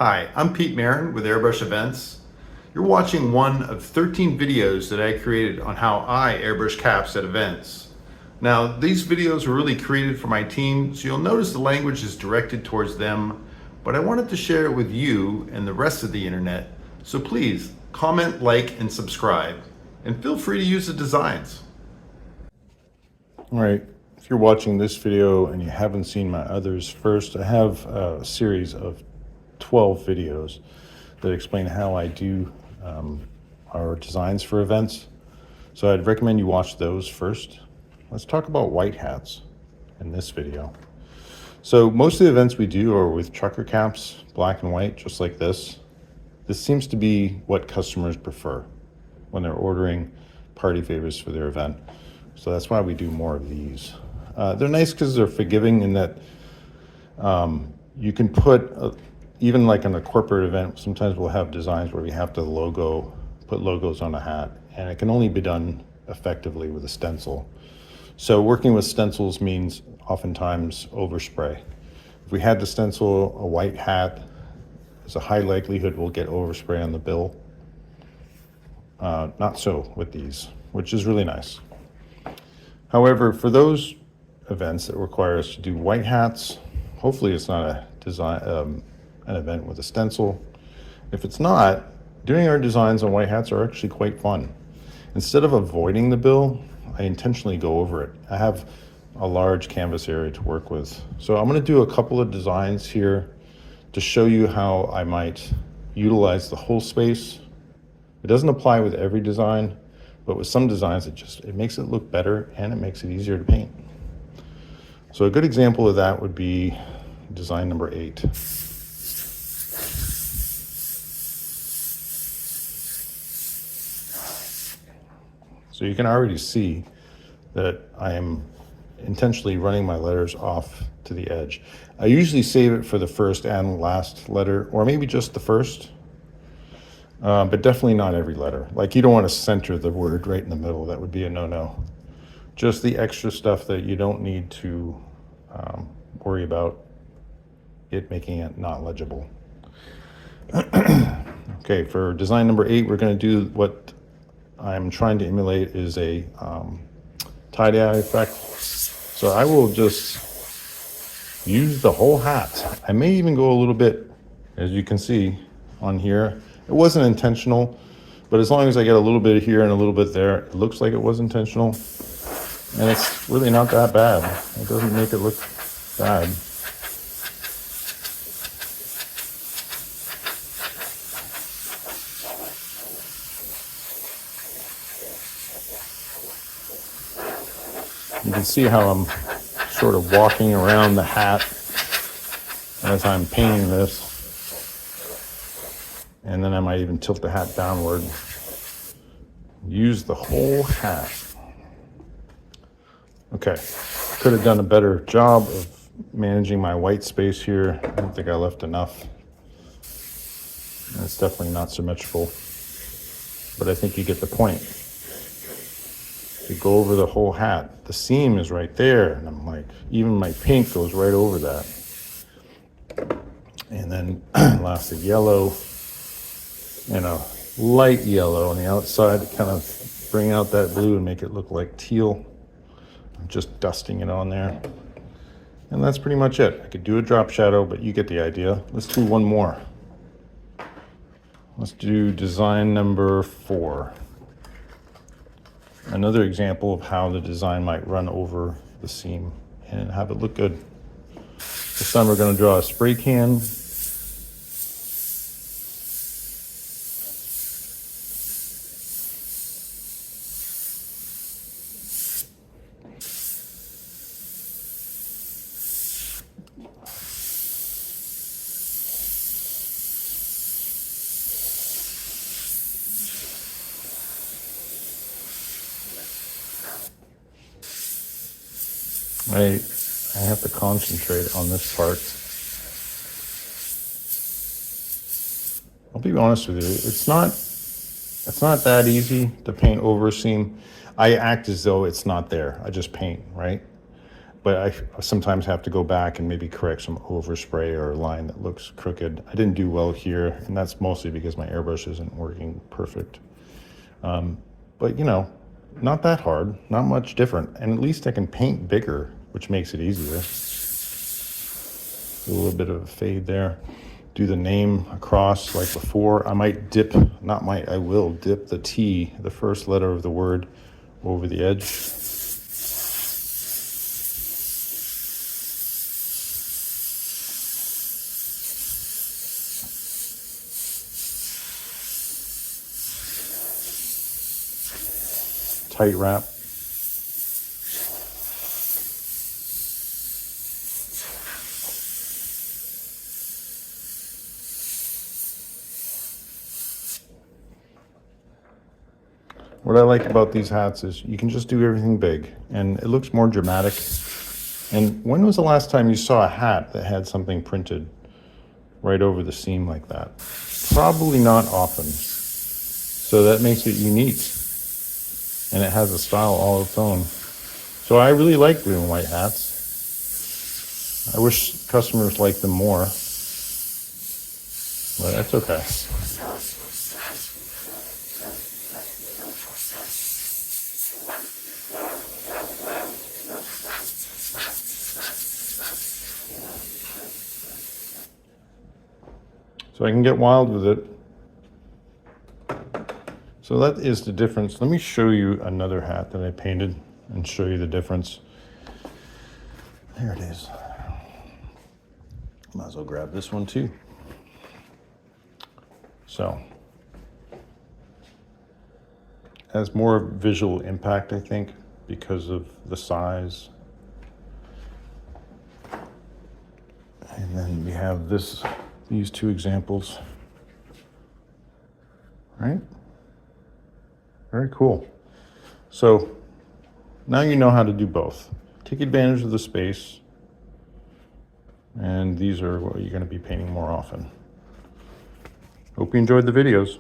Hi, I'm Pete Marin with Airbrush Events. You're watching one of 13 videos that I created on how I airbrush caps at events. Now, these videos were really created for my team, so you'll notice the language is directed towards them, but I wanted to share it with you and the rest of the internet, so please comment, like, and subscribe, and feel free to use the designs. All right, if you're watching this video and you haven't seen my others, first I have a series of 12 videos that explain how I do our designs for events. So I'd recommend you watch those first. Let's talk about white hats in this video. So most of the events we do are with trucker caps, black and white, just like this. This seems to be what customers prefer when they're ordering party favors for their event. So that's why we do more of these. They're nice because they're forgiving in that you can put, even like in a corporate event, sometimes we'll have designs where we have to put logos on a hat, and it can only be done effectively with a stencil. So working with stencils means oftentimes overspray. If we had to stencil a white hat, there's a high likelihood we'll get overspray on the bill. Not so with these, which is really nice. However, for those events that require us to do white hats, hopefully it's not a design, an event with a stencil. If it's not, doing our designs on white hats are actually quite fun. Instead of avoiding the bill, I intentionally go over it. I have a large canvas area to work with. So I'm going to do a couple of designs here to show you how I might utilize the whole space. It doesn't apply with every design, but with some designs it makes it look better and it makes it easier to paint. So a good example of that would be design number 8. So you can already see that I am intentionally running my letters off to the edge. I usually save it for the first and last letter, or maybe just the first, but definitely not every letter. Like, you don't want to center the word right in the middle. That would be a no-no. Just the extra stuff that you don't need to worry about it making it not legible. Okay, for design number 8, we're going to do what I'm trying to emulate is a tie-dye effect. So I will just use the whole hat. I may even go a little bit, as you can see on here. It wasn't intentional, but as long as I get a little bit here and a little bit there, it looks like it was intentional. And it's really not that bad. It doesn't make it look bad. You can see how I'm sort of walking around the hat as I'm painting this. And then I might even tilt the hat downward. Use the whole hat. Okay, could have done a better job of managing my white space here. I don't think I left enough. And it's definitely not symmetrical, but I think you get the point. You go over the whole hat. The seam is right there, and I'm like, even my pink goes right over that. And then last, a yellow and a light yellow on the outside to kind of bring out that blue and make it look like teal. I'm just dusting it on there. And that's pretty much it. I could do a drop shadow, but you get the idea. Let's do one more. Let's do design number 4. Another example of how the design might run over the seam and have it look good. This time we're going to draw a spray can. I have to concentrate on this part. I'll be honest with you, it's not that easy to paint over a seam. I act as though it's not there. I just paint, right? but I sometimes have to go back and maybe correct some overspray or a line that looks crooked. I didn't do well here, and that's mostly because my airbrush isn't working perfect. But you know, not that hard, not much different, and at least I can paint bigger, which makes it easier. A little bit of a fade there. Do the name across like before. I might dip, I will dip the T, the first letter of the word, over the edge. Tight wrap. What I like about these hats is you can just do everything big and it looks more dramatic. And when was the last time you saw a hat that had something printed right over the seam like that? Probably not often. So that makes it unique. And it has a style all its own. So I really like doing white hats. I wish customers liked them more, but that's okay. So I can get wild with it. So that is the difference. Let me show you another hat that I painted and show you the difference. There it is. Might as well grab this one too. So, has more visual impact, I think, because of the size. And then we have these two examples, right? Very cool. So now you know how to do both. Take advantage of the space, and these are what you're going to be painting more often. Hope you enjoyed the videos.